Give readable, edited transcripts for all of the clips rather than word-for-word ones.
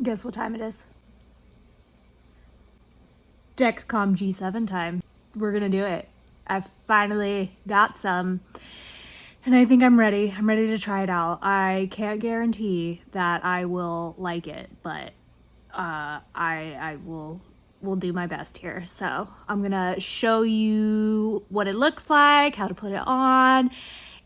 Guess what time it is? Dexcom G7 time. We're gonna do it. I finally got some, and I think I'm ready. I'm ready to try it out. I can't guarantee that I will like it, but I will do my best here. So I'm gonna show you what it looks like, how to put it on,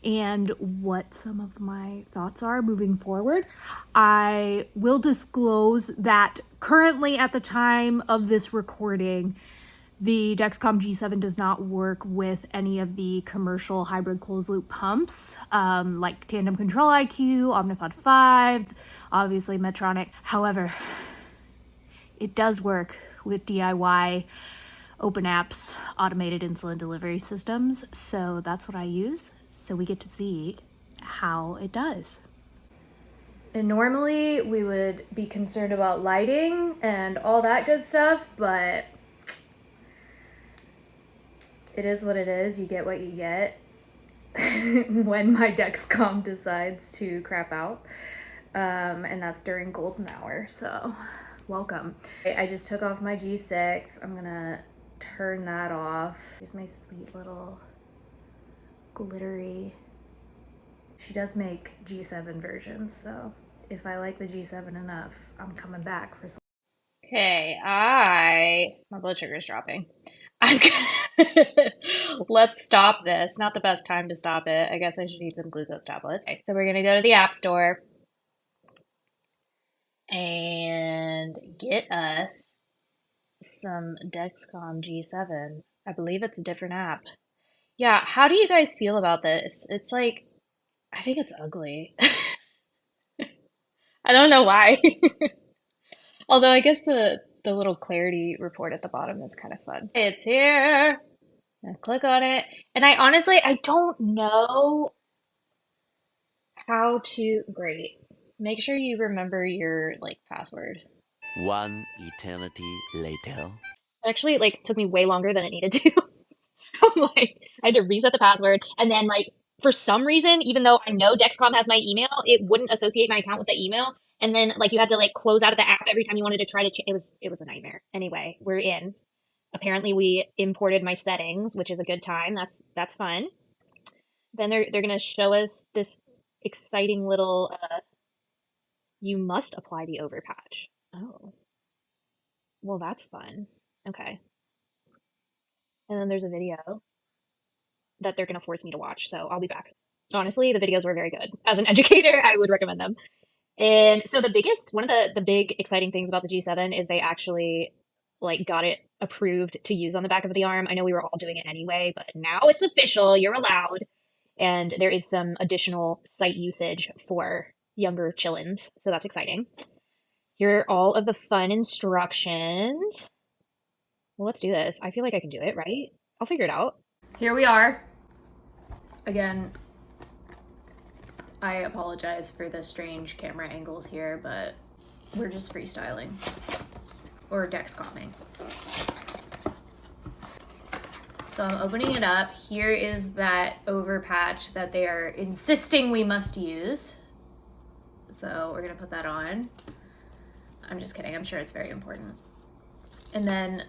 and what some of my thoughts are moving forward. I will disclose that currently at the time of this recording, the Dexcom G7 does not work with any of the commercial hybrid closed loop pumps, like Tandem Control IQ, Omnipod 5, obviously Medtronic. However, it does work with DIY open apps, automated insulin delivery systems. So that's what I use. So we get to see how it does. And normally we would be concerned about lighting and all that good stuff, but it is what it is. You get what you get when my Dexcom decides to crap out. And that's during golden hour, so welcome. I just took off my G6. I'm gonna turn that off. Here's my sweet little glittery. She does make G7 versions, so if I like the G7 enough, I'm coming back for some. Okay, my blood sugar is dropping. I'm gonna let's stop this. Not the best time to stop it. I guess I should eat some glucose tablets. Okay, so we're gonna go to the App Store and get us some Dexcom G7. I believe it's a different app. Yeah, how do you guys feel about this? It's like, I think it's ugly. I don't know why. Although I guess the little clarity report at the bottom is kind of fun. It's here. Now click on it. And I don't know how to, great. Make sure you remember your like password. One eternity later. Actually, like, took me way longer than it needed to. I'm like, I had to reset the password, and then like for some reason, even though I know Dexcom has my email, it wouldn't associate my account with the email. And then like you had to like close out of the app every time you wanted to try to it was a nightmare. Anyway, we're in. Apparently we imported my settings, which is a good time. That's fun. Then they're gonna show us this exciting little you must apply the overpatch. Oh. Well, that's fun. Okay. And then there's a video that they're going to force me to watch, so I'll be back. Honestly, the videos were very good. As an educator, I would recommend them. And so one of the big exciting things about the G7 is they actually like got it approved to use on the back of the arm. I know we were all doing it anyway, but now it's official. You're allowed. And there is some additional site usage for younger chillins, so that's exciting. Here are all of the fun instructions. Well, let's do this. I feel like I can do it, right? I'll figure it out. Here we are. Again, I apologize for the strange camera angles here, but we're just freestyling. Or Dexcomming. So I'm opening it up. Here is that overpatch that they are insisting we must use. So we're gonna put that on. I'm just kidding, I'm sure it's very important. And then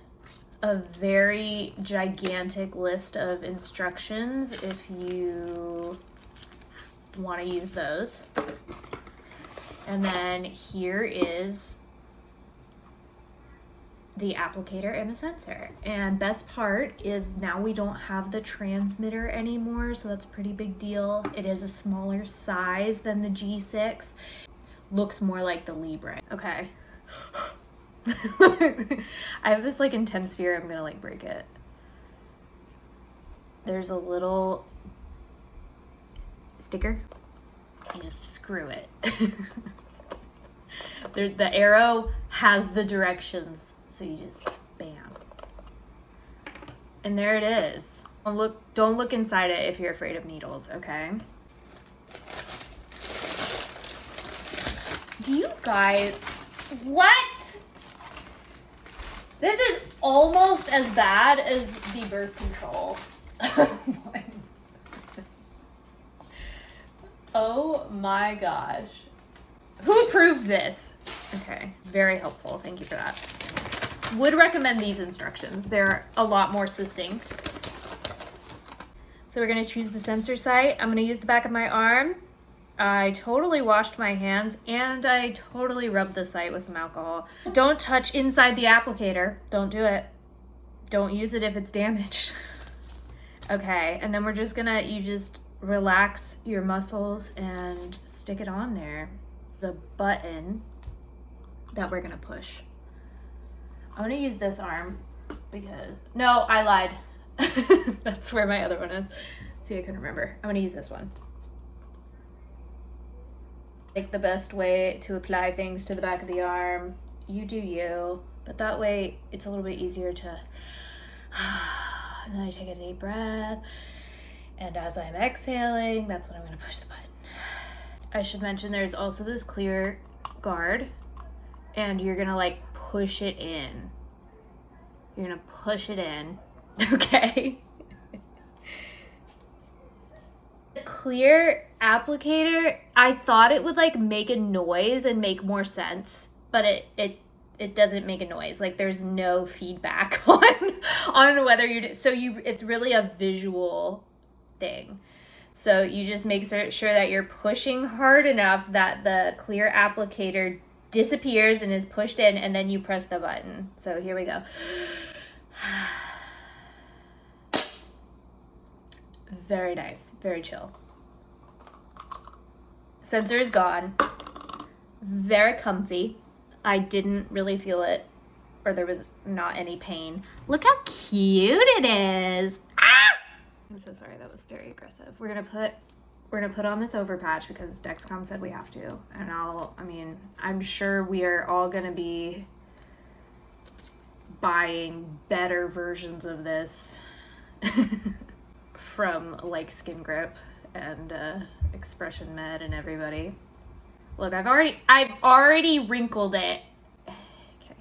a very gigantic list of instructions if you want to use those. And then here is the applicator and the sensor. And best part is now we don't have the transmitter anymore, so that's a pretty big deal. It is a smaller size than the G6. Looks more like the Libre. Okay. I have this like intense fear I'm gonna like break it. There's a little sticker and screw it. The arrow has the directions, so you just bam. And there it is. Don't look inside it if you're afraid of needles, okay? Do you guys, what? This is almost as bad as the birth control. Oh my gosh. Who approved this? Okay, very helpful. Thank you for that. Would recommend these instructions. They're a lot more succinct. So we're gonna choose the sensor site. I'm gonna use the back of my arm. I totally washed my hands and I totally rubbed the site with some alcohol. Don't touch inside the applicator. Don't do it. Don't use it if it's damaged. Okay, and then we're just gonna, you just relax your muscles and stick it on there. The button that we're gonna push. I'm gonna use this arm because, no, I lied. That's where my other one is. See, I couldn't remember. I'm gonna use this one. Like the best way to apply things to the back of the arm. You do you, but that way it's a little bit easier to, and then I take a deep breath. And as I'm exhaling, that's when I'm gonna push the button. I should mention there's also this clear guard and you're gonna like push it in. You're gonna push it in, okay? The clear applicator, I thought it would like make a noise and make more sense, but it doesn't make a noise. Like there's no feedback on whether it's really a visual thing. So you just make sure that you're pushing hard enough that the clear applicator disappears and is pushed in, and then you press the button. So here we go. Very nice, very chill. Sensor is gone. Very comfy. I didn't really feel it, or there was not any pain. Look how cute it is. Ah! I'm so sorry, that was very aggressive. We're gonna put on this overpatch because Dexcom said we have to. And I'm sure we are all gonna be buying better versions of this from like Skin Grip and Expression Med and everybody. Look, I've already wrinkled it. Okay.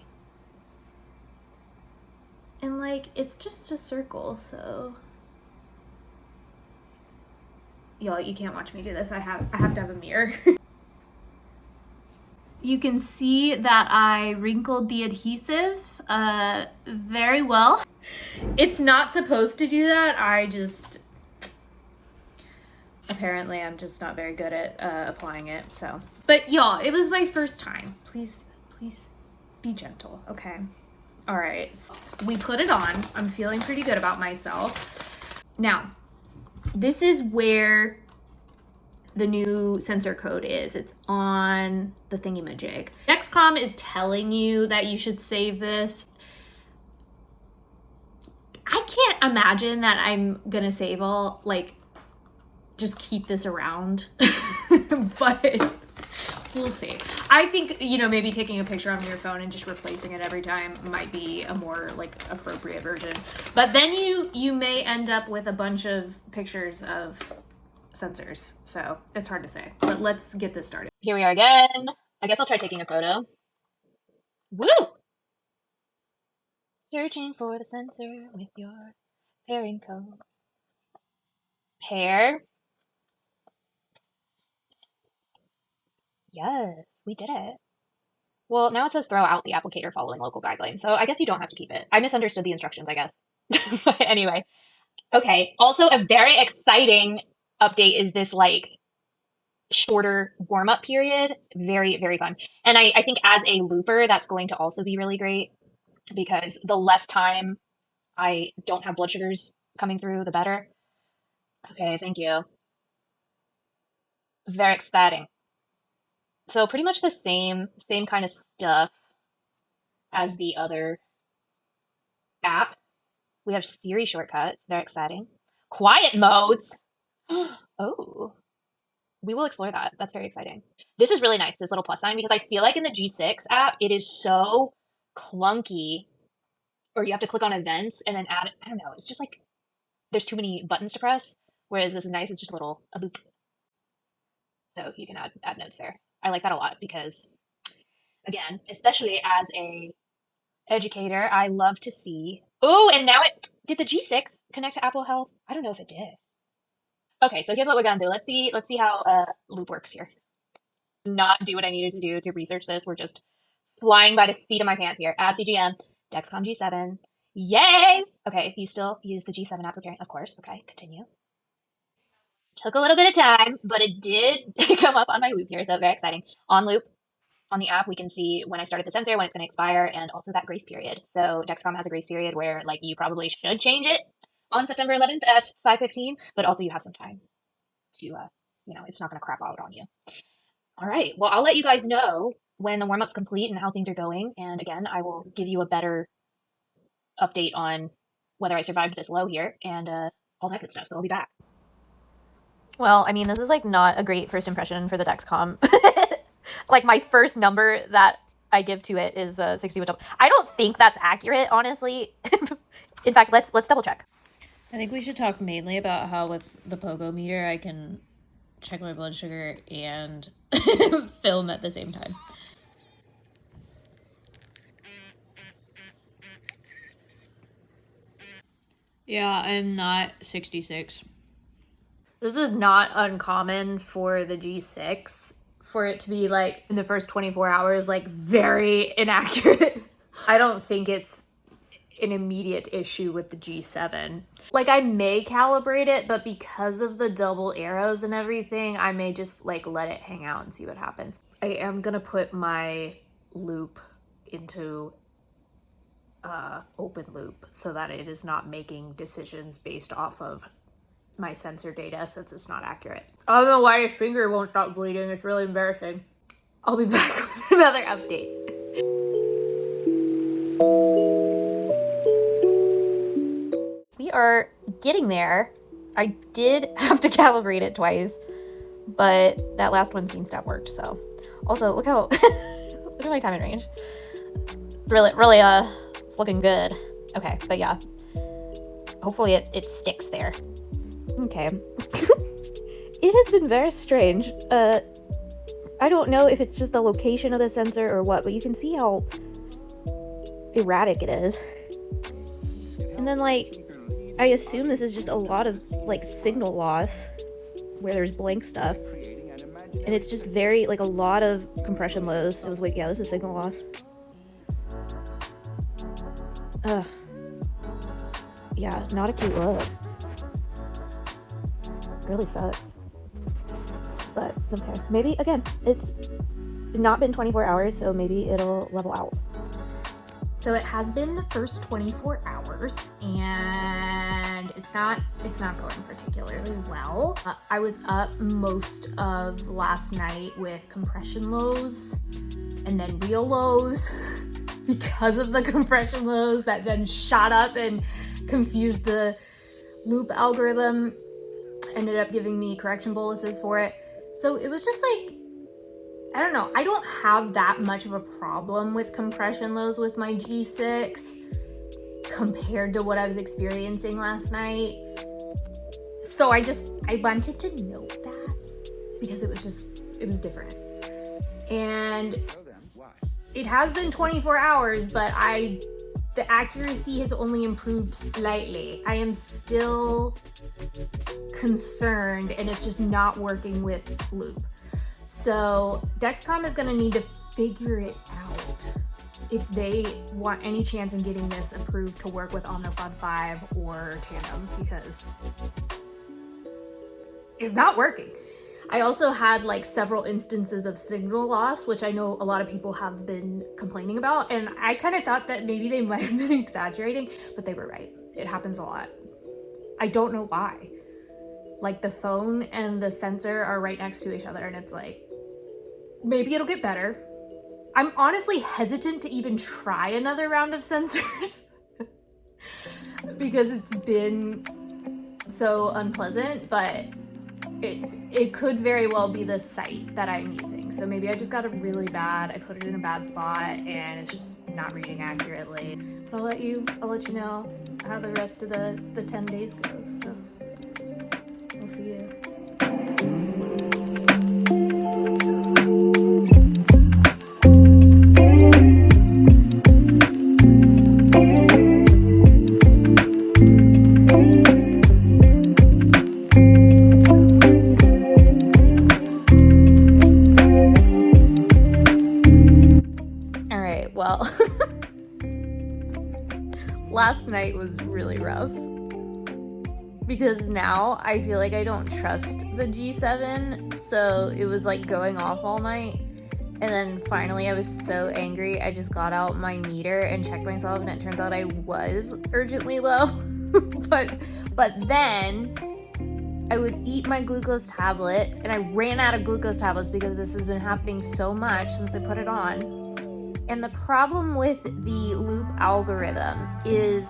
And like it's just a circle, so y'all, you can't watch me do this. I have to have a mirror. You can see that I wrinkled the adhesive very well. It's not supposed to do that. Apparently I'm just not very good at applying it, so. But y'all, it was my first time. Please be gentle, okay? All right, so we put it on. I'm feeling pretty good about myself. Now, this is where the new sensor code is. It's on the thingy-majig. Dexcom is telling you that you should save this. I can't imagine that I'm gonna save all, like, just keep this around, but we'll see. I think, maybe taking a picture on your phone and just replacing it every time might be a more like appropriate version. But then you may end up with a bunch of pictures of sensors. So it's hard to say, but let's get this started. Here we are again. I guess I'll try taking a photo. Woo! Searching for the sensor with your pairing code. Pair. Yes, we did it. Well, now it says throw out the applicator following local guidelines. So I guess you don't have to keep it. I misunderstood the instructions, I guess. But anyway. Okay. Also, a very exciting update is this like shorter warm-up period. Very, very fun. And I think as a looper, that's going to also be really great because the less time I don't have blood sugars coming through, the better. Okay, thank you. Very exciting. So pretty much the same kind of stuff as the other app. We have Siri shortcuts. Very exciting. Quiet modes. Oh, we will explore that. That's very exciting. This is really nice, this little plus sign, because I feel like in the G6 app, it is so clunky, or you have to click on events and then add, I don't know, it's just like there's too many buttons to press, whereas this is nice. It's just a boop. So you can add notes there. I like that a lot because, again, especially as a educator, I love to see. Oh, and now did the G6 connect to Apple Health? I don't know if it did. Okay, so here's what we're gonna do. Let's see how Loop works here. Not do what I needed to do to research this. We're just flying by the seat of my pants here. At CGM, Dexcom G7. Yay! Okay, you still use the G7 app for carrying, of course. Okay, continue. Took a little bit of time, but it did come up on my loop here, so very exciting. On loop, on the app, we can see when I started the sensor, when it's going to expire, and also that grace period. So Dexcom has a grace period where, like, you probably should change it on September 11th at 5:15, but also you have some time to, it's not going to crap out on you. All right, well, I'll let you guys know when the warm-up's complete and how things are going, and again, I will give you a better update on whether I survived this low here, and all that good stuff, so I'll be back. Well, I mean, this is like not a great first impression for the Dexcom. Like my first number that I give to it is 61. I don't think that's accurate, honestly. In fact, let's double check. I think we should talk mainly about how with the Pogo meter I can check my blood sugar and film at the same time. Yeah, I'm not 66. This is not uncommon for the G6 for it to be like in the first 24 hours, like very inaccurate. I don't think it's an immediate issue with the G7. Like I may calibrate it, but because of the double arrows and everything, I may just like let it hang out and see what happens. I am gonna put my loop into open loop so that it is not making decisions based off of my sensor data since it's not accurate. I don't know why his finger won't stop bleeding. It's really embarrassing. I'll be back with another update. We are getting there. I did have to calibrate it twice, but that last one seems to have worked. So also look how look at my time in range. Really it's looking good. Okay, but yeah. Hopefully it sticks there. Okay. It has been very strange. I don't know if it's just the location of the sensor or what, but you can see how erratic it is. And then, like, I assume this is just a lot of, like, signal loss where there's blank stuff. And it's just very, like, a lot of compression lows. It was, like, yeah, this is signal loss. Yeah, not a cute look. Really sucks. But okay, maybe again, it's not been 24 hours, so maybe it'll level out. So it has been the first 24 hours and it's not going particularly well. I was up most of last night with compression lows and then real lows because of the compression lows that then shot up and confused the loop algorithm. Ended up giving me correction boluses for it. So it was just like, I don't know. I don't have that much of a problem with compression lows with my G6 compared to what I was experiencing last night. So I wanted to note that because it was different. And it has been 24 hours, but the accuracy has only improved slightly. I am still concerned and it's just not working with loop. So Dexcom is gonna need to figure it out if they want any chance in getting this approved to work with Omnipod 5 or Tandem because it's not working. I also had like several instances of signal loss, which I know a lot of people have been complaining about. And I kind of thought that maybe they might have been exaggerating, but they were right. It happens a lot. I don't know why. Like the phone and the sensor are right next to each other and it's like, maybe it'll get better. I'm honestly hesitant to even try another round of sensors because it's been so unpleasant, but it could very well be the site that I'm using. So maybe I just got it really bad. I put it in a bad spot and it's just not reading accurately. But I'll let you know how the rest of the 10 days goes. So we'll see you. Well, last night was really rough because now I feel like I don't trust the G7, so it was like going off all night. And then finally I was so angry, I just got out my meter and checked myself, and it turns out I was urgently low. but then I would eat my glucose tablets, and I ran out of glucose tablets because this has been happening so much since I put it on. And the problem with the loop algorithm is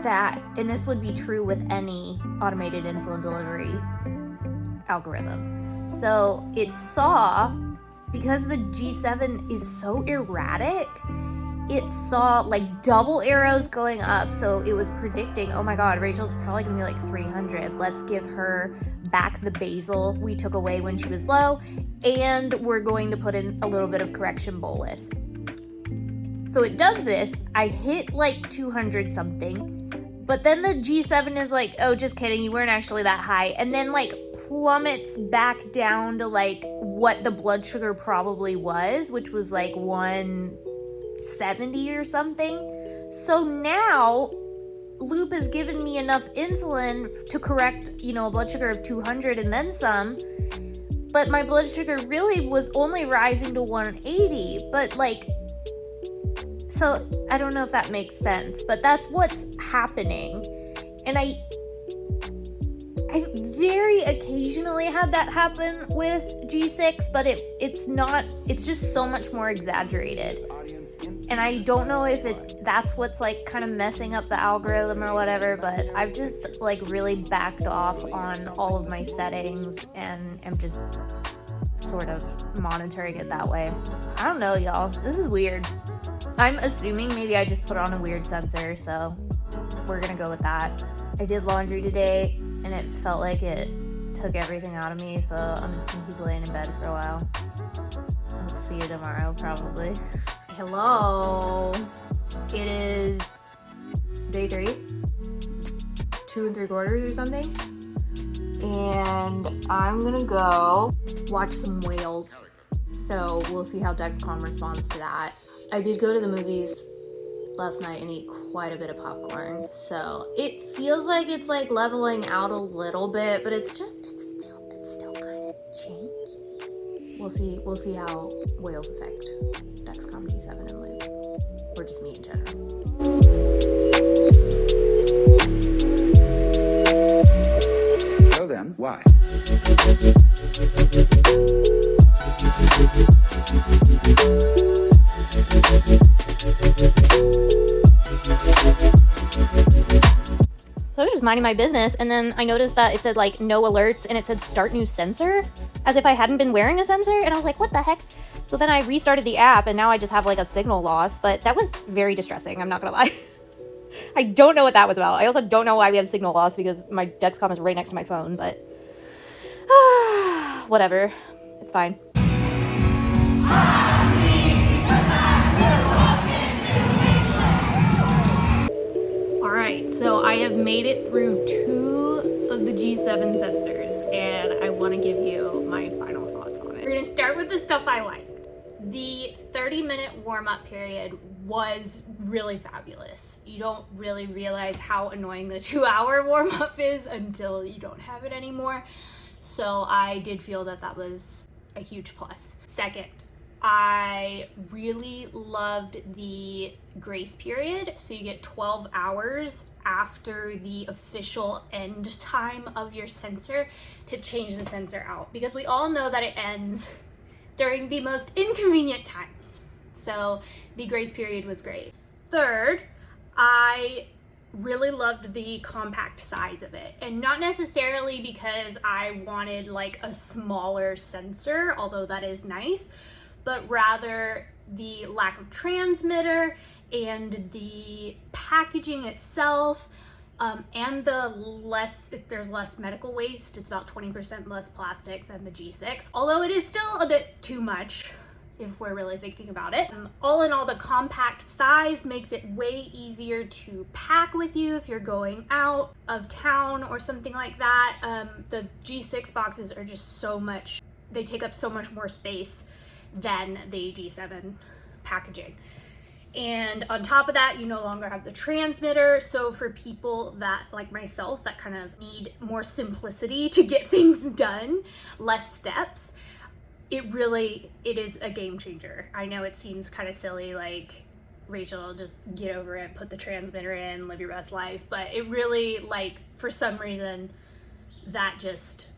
that, and this would be true with any automated insulin delivery algorithm. So it saw, because the G7 is so erratic, it saw like double arrows going up. So it was predicting, oh my God, Rachel's probably gonna be like 300. Let's give her back the basal we took away when she was low, and we're going to put in a little bit of correction bolus. So it does this. I hit like 200 something, but then the G7 is like, oh, just kidding, you weren't actually that high, and then like plummets back down to like what the blood sugar probably was, which was like 170 or something. So now Loop has given me enough insulin to correct, a blood sugar of 200 and then some, but my blood sugar really was only rising to 180. But like, so I don't know if that makes sense, but that's what's happening. And I very occasionally had that happen with G6, but it's just so much more exaggerated. And I don't know if that's what's like kind of messing up the algorithm or whatever, but I've just like really backed off on all of my settings and am just sort of monitoring it that way. I don't know, y'all. This is weird. I'm assuming maybe I just put on a weird sensor, so we're gonna go with that. I did laundry today, and it felt like it took everything out of me, so I'm just gonna keep laying in bed for a while. I'll see you tomorrow, probably. Hello. It is day 3, 2 3/4 or something, and I'm gonna go watch some whales. So we'll see how Dexcom responds to that. I did go to the movies last night and eat quite a bit of popcorn, so it feels like it's like leveling out a little bit, but it's still kind of janky. We'll see how whales affect Dexcom G7 and Loop, or just me in general. So then, why? So I was just minding my business, and then I noticed that it said like no alerts, and it said start new sensor, as if I hadn't been wearing a sensor, and I was like, what the heck? So then I restarted the app, and now I just have like a signal loss, but that was very distressing, I'm not gonna lie. I don't know what that was about. I also don't know why we have signal loss because my Dexcom is right next to my phone, but whatever, it's fine. Alright, so I have made it through 2 of the G7 sensors, and I want to give you my final thoughts on it. We're going to start with the stuff I liked. The 30-minute warm-up period was really fabulous. You don't really realize how annoying the 2-hour warm-up is until you don't have it anymore. So I did feel that that was a huge plus. Second, I really loved the grace period. So you get 12 hours after the official end time of your sensor to change the sensor out, because we all know that it ends during the most inconvenient times. So the grace period was great. Third, I really loved the compact size of it, and not necessarily because I wanted like a smaller sensor, although that is nice, but rather the lack of transmitter and the packaging itself, and there's less medical waste. It's about 20% less plastic than the G6, although it is still a bit too much if we're really thinking about it. All in all, the compact size makes it way easier to pack with you if you're going out of town or something like that. The G6 boxes are just they take up so much more space than the G7 packaging. And on top of that, you no longer have the transmitter. So for people that, like myself, that kind of need more simplicity to get things done, less steps, it is a game changer. I know it seems kind of silly, like, Rachel, just get over it, put the transmitter in, live your best life. But it really, like, for some reason, that just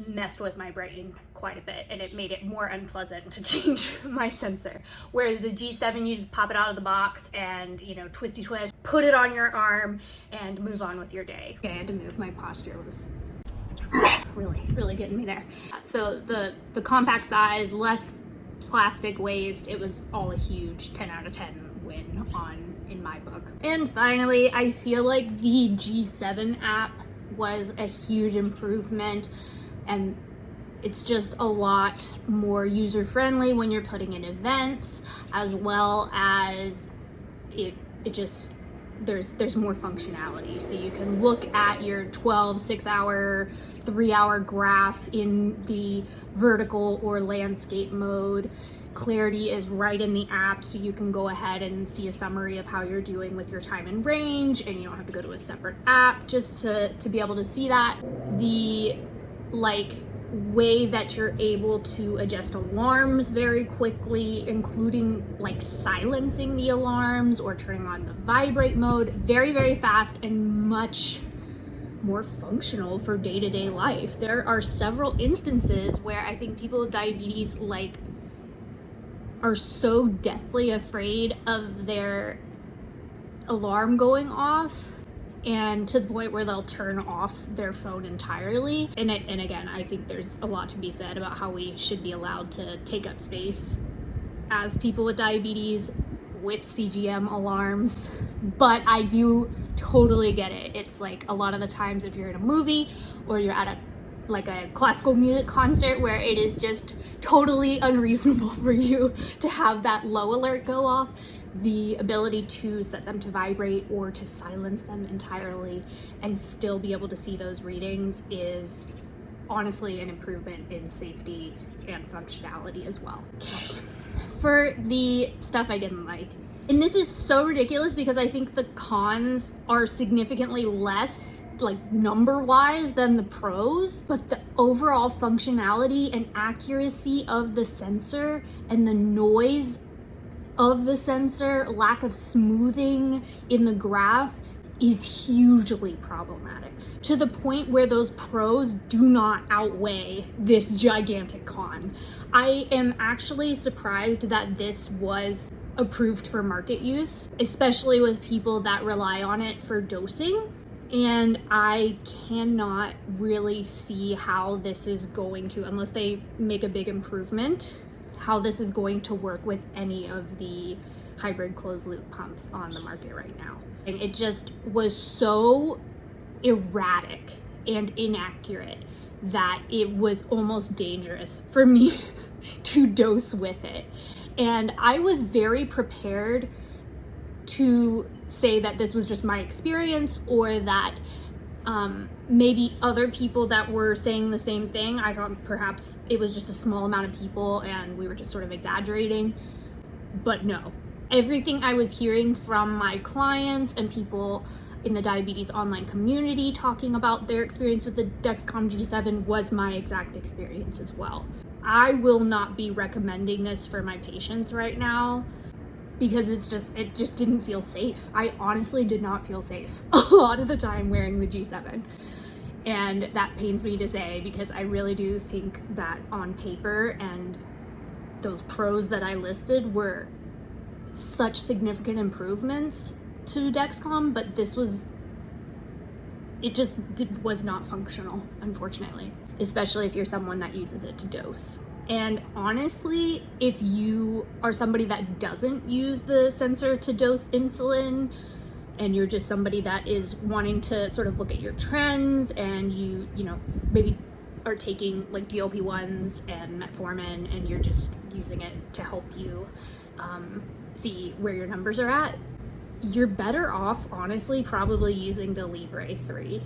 messed with my brain quite a bit, and it made it more unpleasant to change my sensor. Whereas the G7, you just pop it out of the box and, you know, twisty twist, put it on your arm and move on with your day. Okay, I had to move. My posture was really getting me there. So the compact size, less plastic waste, it was all a huge 10 out of 10 win in my book. And finally, I feel like the G7 app was a huge improvement, and it's just a lot more user-friendly when you're putting in events, as well as there's more functionality. So you can look at your 12, 6-hour, 3-hour graph in the vertical or landscape mode. Clarity is right in the app, so you can go ahead and see a summary of how you're doing with your time and range, and you don't have to go to a separate app just to be able to see that. The way that you're able to adjust alarms very quickly, including like silencing the alarms or turning on the vibrate mode, very fast and much more functional for day-to-day life. There are several instances where I think people with diabetes are so deathly afraid of their alarm going off, and to the point where they'll turn off their phone entirely. And again, I think there's a lot to be said about how we should be allowed to take up space as people with diabetes with CGM alarms. But I do totally get it. It's like a lot of the times if you're in a movie or you're at a classical music concert where it is just totally unreasonable for you to have that low alert go off, the ability to set them to vibrate or to silence them entirely and still be able to see those readings is honestly an improvement in safety and functionality as well. Okay. For the stuff I didn't like, and this is so ridiculous because I think the cons are significantly less, like, number-wise than the pros, but the overall functionality and accuracy of the sensor and the noise of the sensor, lack of smoothing in the graph, is hugely problematic, to the point where those pros do not outweigh this gigantic con. I am actually surprised that this was approved for market use, especially with people that rely on it for dosing. And I cannot really see how this is going to, unless they make a big improvement, how this is going to work with any of the hybrid closed loop pumps on the market right now. And it just was so erratic and inaccurate that it was almost dangerous for me to dose with it. And I was very prepared to say that this was just my experience, or that maybe other people that were saying the same thing, I thought perhaps it was just a small amount of people and we were just sort of exaggerating. But no, everything I was hearing from my clients and people in the diabetes online community talking about their experience with the Dexcom G7 was my exact experience as well. I will not be recommending this for my patients right now because it just didn't feel safe. I honestly did not feel safe a lot of the time wearing the G7. And that pains me to say, because I really do think that on paper and those pros that I listed were such significant improvements to Dexcom, but this was, was not functional, unfortunately, especially if you're someone that uses it to dose. And honestly, if you are somebody that doesn't use the sensor to dose insulin, and you're just somebody that is wanting to sort of look at your trends, and you know, maybe are taking like GLP-1s and metformin, and you're just using it to help you see where your numbers are at, you're better off, honestly, probably using the Libre 3.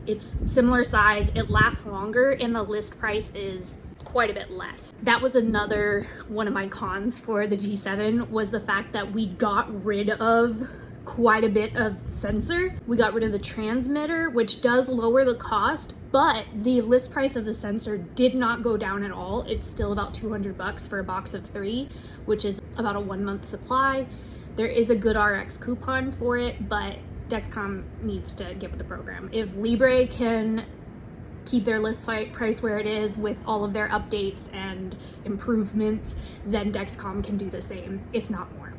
It's similar size, it lasts longer, and the list price is quite a bit less. That was another one of my cons for the G7, was the fact that we got rid of quite a bit of sensor. We got rid of the transmitter, which does lower the cost, but the list price of the sensor did not go down at all. It's still about $200 for a box of 3, which is about a 1-month supply. There is a good RX coupon for it, but Dexcom needs to get with the program. If Libre can keep their list price where it is with all of their updates and improvements, then Dexcom can do the same, if not more.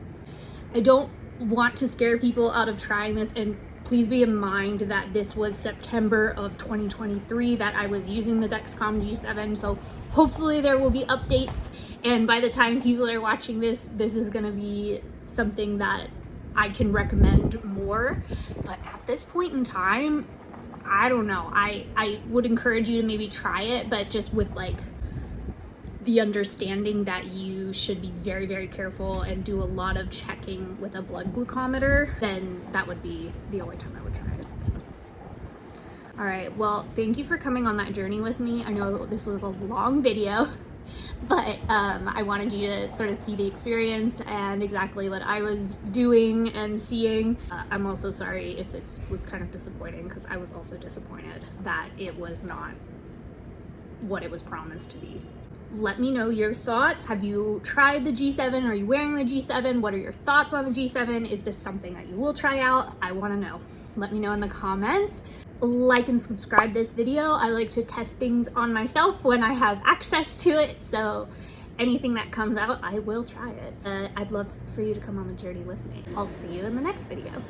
I don't want to scare people out of trying this, and please be in mind that this was September of 2023 that I was using the Dexcom G7, so hopefully there will be updates, and by the time people are watching this, this is going to be something that I can recommend more. But at this point in time, I don't know. I would encourage you to maybe try it, but just with like the understanding that you should be very, very careful and do a lot of checking with a blood glucometer, then that would be the only time I would try it. So. All right, well, thank you for coming on that journey with me. I know this was a long video, but I wanted you to sort of see the experience and exactly what I was doing and seeing. I'm also sorry if this was kind of disappointing, because I was also disappointed that it was not what it was promised to be. Let me know your thoughts. Have you tried the G7? Are you wearing the G7? What are your thoughts on the G7? Is this something that you will try out? I want to know. Let me know in the comments. Like and subscribe this video. I like to test things on myself when I have access to it, so anything that comes out, I will try it. I'd love for you to come on the journey with me. I'll see you in the next video.